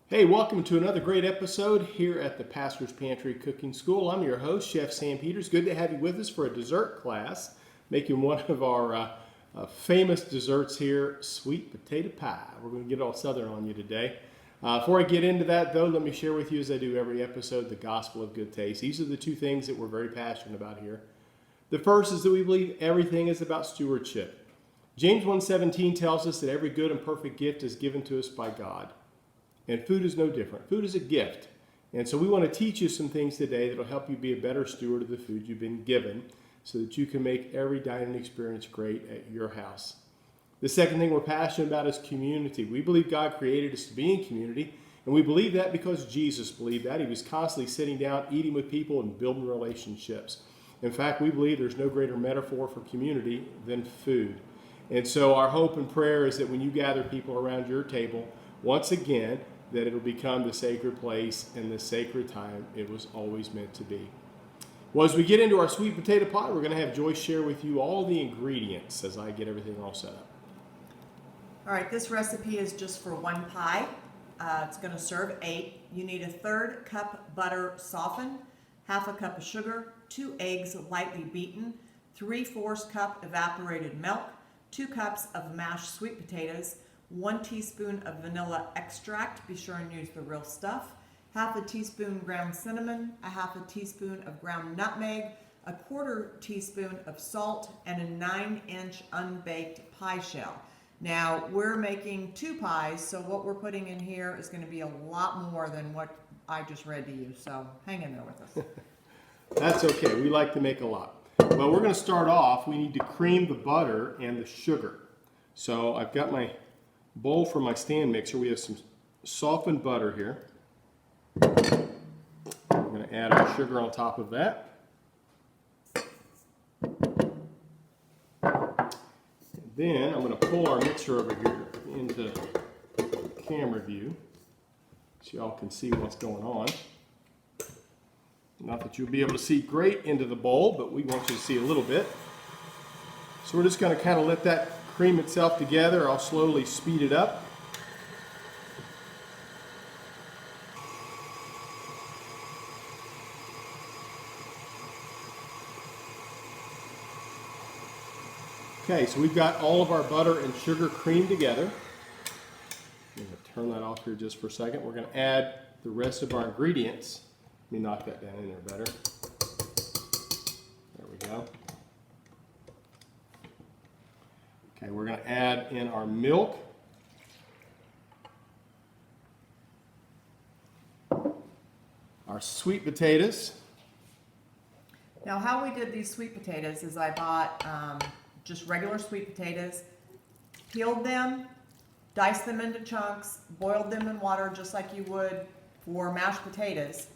Hey, welcome to another great episode here at the Pastor's Pantry Cooking School. I'm your host, Chef Sam Peters. Good to have you with us for a dessert class, making one of our famous desserts here, sweet potato pie. We're going to get all southern on you today. Before I get into that, though, let me share with you, as I do every episode, the gospel of good taste. These are the two things that we're very passionate about here. The first is that we believe everything is about stewardship. James 1:17 tells us that every good and perfect gift is given to us by God. And food is no different. Food is a gift. And so we want to teach you some things today that will help you be a better steward of the food you've been given so that you can make every dining experience great at your house. The second thing we're passionate about is community. We believe God created us to be in community, and we believe that because Jesus believed that. He was constantly sitting down, eating with people, and building relationships. In fact, we believe there's no greater metaphor for community than food. And so our hope and prayer is that when you gather people around your table, once again, that it'll become the sacred place and the sacred time it was always meant to be. Well, as we get into our sweet potato pie, we're going to have Joyce share with you all the ingredients as I get everything all set up. All right, this recipe is just for one pie. It's going to serve 8. You need a 1/3 cup butter softened, 1/2 cup of sugar, 2 eggs lightly beaten, 3/4 cup evaporated milk, 2 cups of mashed sweet potatoes, 1 teaspoon of vanilla extract, be sure and use the real stuff, 1/2 teaspoon ground cinnamon, 1/2 teaspoon of ground nutmeg, 1/4 teaspoon of salt, and a 9-inch unbaked pie shell. Now, we're making 2 pies, so what we're putting in here is going to be a lot more than what I just read to you, so hang in there with us. That's okay. We like to make a lot. Well, we're going to start off. We need to cream the butter and the sugar. So I've got my bowl for my stand mixer. We have some softened butter here. We're going to add our sugar on top of that. And then I'm going to pull our mixer over here into camera view so y'all can see what's going on. Not that you'll be able to see great into the bowl, but we want you to see a little bit. So we're just going to kind of let that cream itself together. I'll slowly speed it up. Okay, so we've got all of our butter and sugar creamed together. I'm going to turn that off here just for a second. We're going to add the rest of our ingredients. Let me knock that down in there better. There we go. Okay, we're going to add in our milk. Our sweet potatoes. Now, how we did these sweet potatoes is I bought just regular sweet potatoes, peeled them, diced them into chunks, boiled them in water just like you would for mashed potatoes,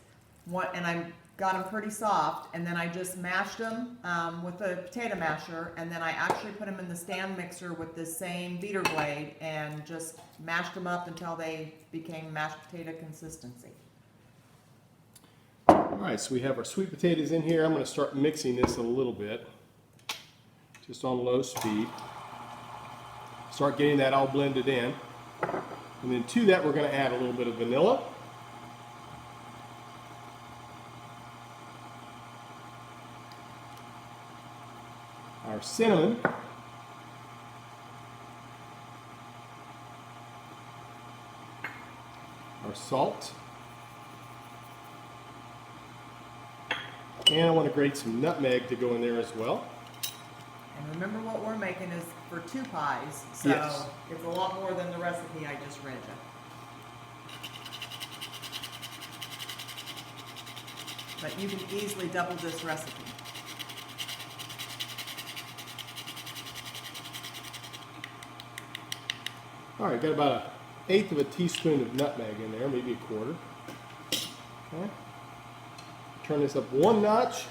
and I got them pretty soft, and then I just mashed them with a potato masher, and then I actually put them in the stand mixer with this same beater blade and just mashed them up until they became mashed potato consistency. All right, so we have our sweet potatoes in here. I'm going to start mixing this a little bit, just on low speed. Start getting that all blended in. And then to that, we're going to add a little bit of vanilla. Our cinnamon. Our salt. And I want to grate some nutmeg to go in there as well. And remember, what we're making is for 2 pies, so Yes. It's a lot more than the recipe I just read you. But you can easily double this recipe. All right, got about 1/8 of a teaspoon of nutmeg in there, maybe 1/4. Okay. Turn this up 1 notch,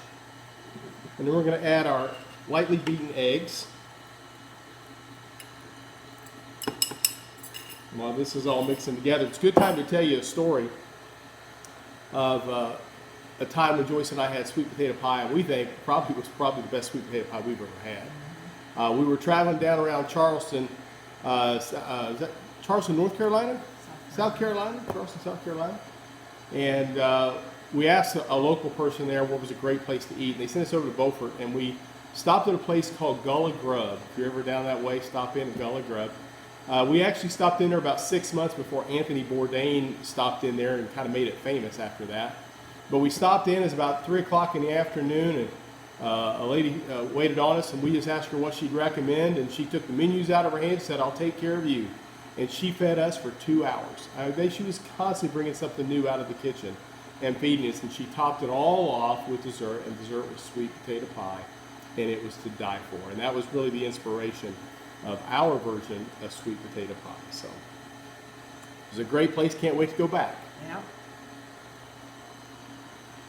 and then we're going to add our lightly beaten eggs. While this is all mixing together, it's a good time to tell you a story of a time when Joyce and I had sweet potato pie, and we think was probably the best sweet potato pie we've ever had. We were traveling down around Charleston. Is that Charleston, North Carolina? South Carolina, Charleston, South Carolina. And we asked a local person there what was a great place to eat. And they sent us over to Beaufort, and we stopped at a place called Gullah Grub. If you're ever down that way, stop in at Gullah Grub. We actually stopped in there about 6 months before Anthony Bourdain stopped in there and kind of made it famous after that. But we stopped in, it's about 3 o'clock in the afternoon, and a lady waited on us, and we just asked her what she'd recommend, and she took the menus out of her hand and said, "I'll take care of you." And she fed us for 2 hours. She was constantly bringing something new out of the kitchen and feeding us, and she topped it all off with dessert, and dessert was sweet potato pie, and it was to die for. And that was really the inspiration of our version of sweet potato pie. So it was a great place. Can't wait to go back. Yeah.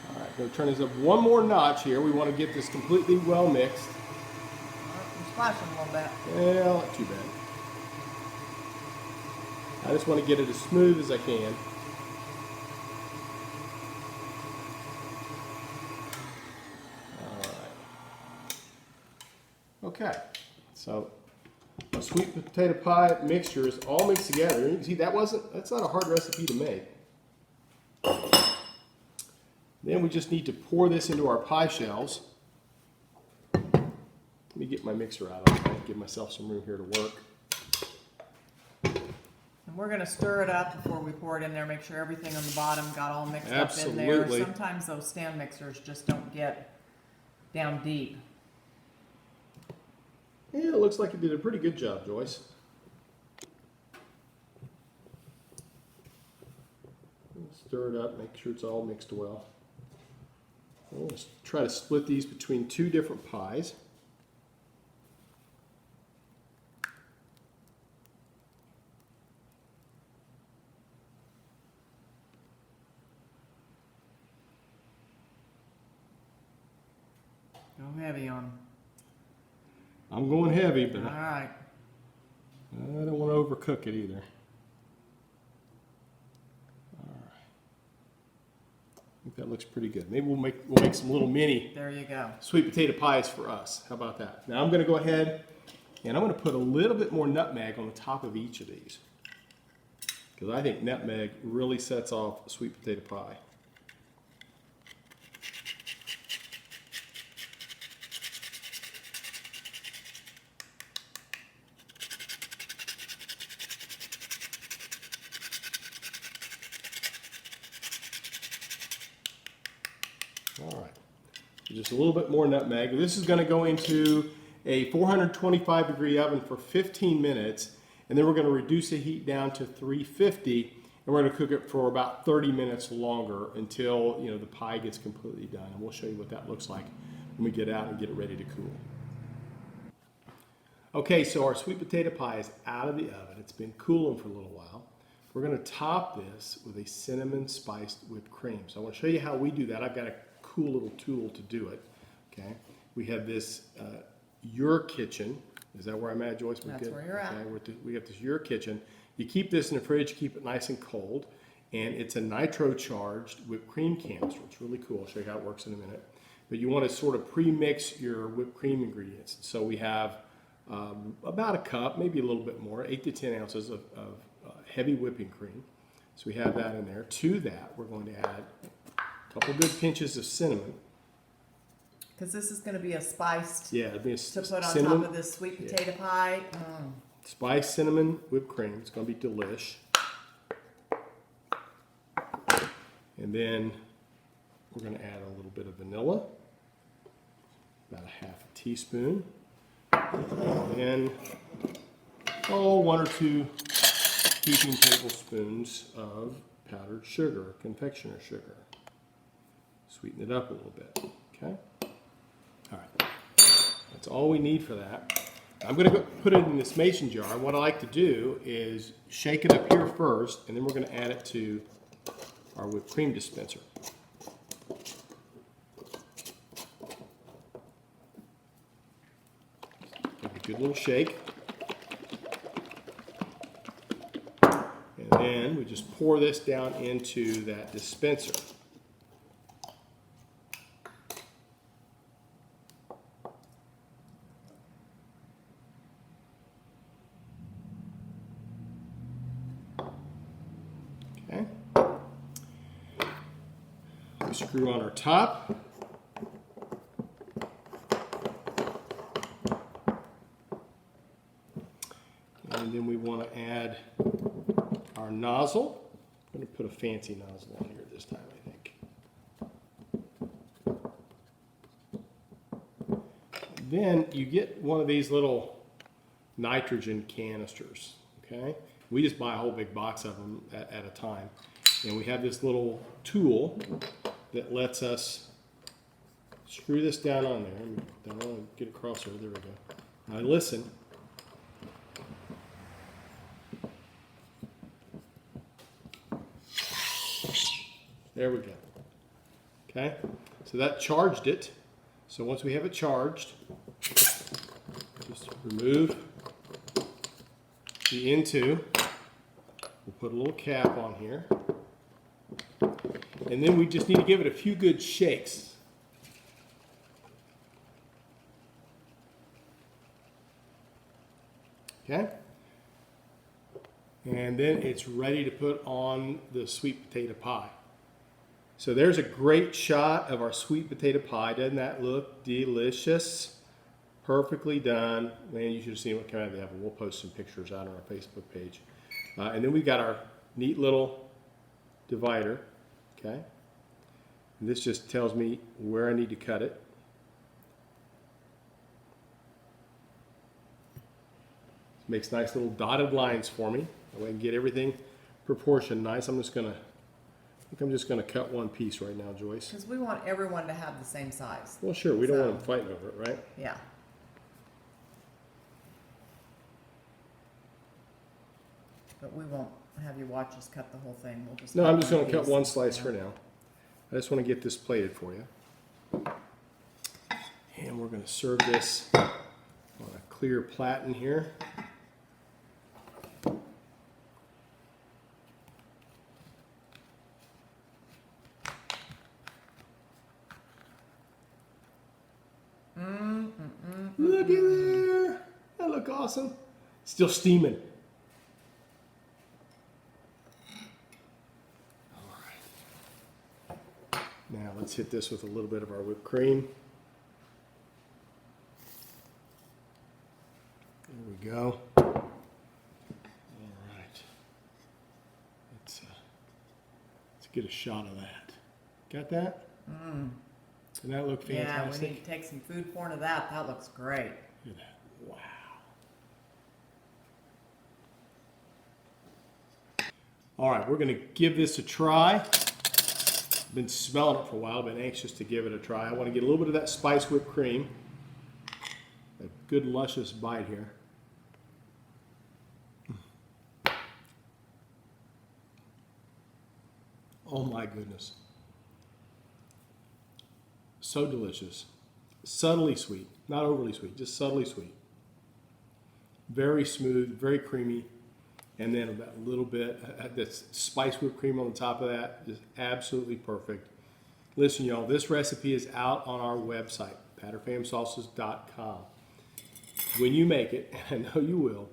All right, going to turn this up one more notch here. We want to get this completely well mixed. I'm splashing a little bit. Well, not too bad. I just want to get it as smooth as I can. All right. Okay, so a sweet potato pie mixture is all mixed together. You can see that's not a hard recipe to make. Then we just need to pour this into our pie shells. Let me get my mixer out of it. Give myself some room here to work. And we're gonna stir it up before we pour it in there, make sure everything on the bottom got all mixed up in Absolutely. there. Sometimes those stand mixers just don't get down deep. Yeah, it looks like it did a pretty good job, Joyce. Stir it up, make sure it's all mixed well. Let's try to split these between 2 different pies. Go heavy on 'em. I'm going heavy, but All right. I don't want to overcook it either. All right. I think that looks pretty good. Maybe we'll make some little mini There you go. sweet potato pies for us. How about that? Now I'm going to go ahead and I'm going to put a little bit more nutmeg on the top of each of these, because I think nutmeg really sets off a sweet potato pie. All right, just a little bit more nutmeg. This is going to go into a 425 degree oven for 15 minutes, and then we're going to reduce the heat down to 350, and we're going to cook it for about 30 minutes longer until the pie gets completely done. And we'll show you what that looks like when we get out and get it ready to cool. Okay, so our sweet potato pie is out of the oven. It's been cooling for a little while. We're going to top this with a cinnamon spiced whipped cream. So I want to show you how we do that. I've got a cool little tool to do it. Okay, we have this Your Kitchen. Is that where I'm at, Joyce? That's where you're at. Okay, we have this Your Kitchen. You keep this in the fridge, keep it nice and cold, and it's a nitro-charged whipped cream canister. It's really cool. I'll show you how it works in a minute. But you want to sort of pre-mix your whipped cream ingredients. So we have about a cup, maybe a little bit more, 8 to 10 ounces of heavy whipping cream. So we have that in there. To that, we're going to add a couple good pinches of cinnamon. Because this is going to be a spiced Yeah, it'd be a to put on cinnamon, top of this sweet potato pie. spiced cinnamon whipped cream. It's going to be delish. And then we're going to add a little bit of vanilla, about a half a teaspoon. And then, 1 or 2 heaping tablespoons of powdered sugar, confectioner sugar. Sweeten it up a little bit, okay? All right, that's all we need for that. I'm gonna go put it in this mason jar. What I like to do is shake it up here first, and then we're gonna add it to our whipped cream dispenser. Give it a good little shake. And then we just pour this down into that dispenser. Screw on our top. And then we want to add our nozzle. I'm going to put a fancy nozzle on here this time, I think. Then you get one of these little nitrogen canisters, okay? We just buy a whole big box of them at a time. And we have this little tool that lets us screw this down on there. I don't want to get across there. There we go. Now listen. There we go. Okay, so that charged it. So once we have it charged, just remove the N2. We'll put a little cap on here. And then we just need to give it a few good shakes. Okay? And then it's ready to put on the sweet potato pie. So there's a great shot of our sweet potato pie. Doesn't that look delicious? Perfectly done. Man, you should have seen what came out of the oven. We'll post some pictures out on our Facebook page. And then we've got our neat little divider. Okay? And this just tells me where I need to cut it. Makes nice little dotted lines for me. That way I can get everything proportioned nice. I'm just gonna cut one piece right now, Joyce. Because we want everyone to have the same size. Well, sure, we don't want them fighting over it, right? Yeah. But we won't have you watch us cut the whole thing. We'll just No, I'm just one gonna cut piece. one slice Yeah. for now. I just want to get this plated for you. And we're gonna serve this on a clear platen here. Look at there. That look awesome. Still steaming. All right. Now let's hit this with a little bit of our whipped cream. There we go. All right. Let's get a shot of that. Got that? Doesn't that look fantastic? Yeah, we need to take some food porn of that. That looks great. Look at that. Wow. All right, we're going to give this a try. Been smelling it for a while, been anxious to give it a try. I want to get a little bit of that spice whipped cream. A good luscious bite here. Oh my goodness. So delicious. Subtly sweet, not overly sweet, just subtly sweet. Very smooth, very creamy. And then about a little bit, that's spice whipped cream on the top of that, just absolutely perfect. Listen, y'all, this recipe is out on our website, patterfamsalsas.com. When you make it, and I know you will,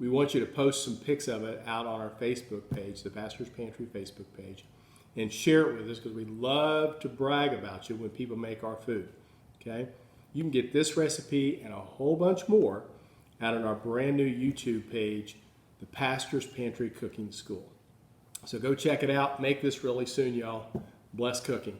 we want you to post some pics of it out on our Facebook page, the Pastor's Pantry Facebook page, and share it with us because we love to brag about you when people make our food, okay? You can get this recipe and a whole bunch more out on our brand new YouTube page, the Pastor's Pantry Cooking School. So go check it out. Make this really soon, y'all. Bless cooking.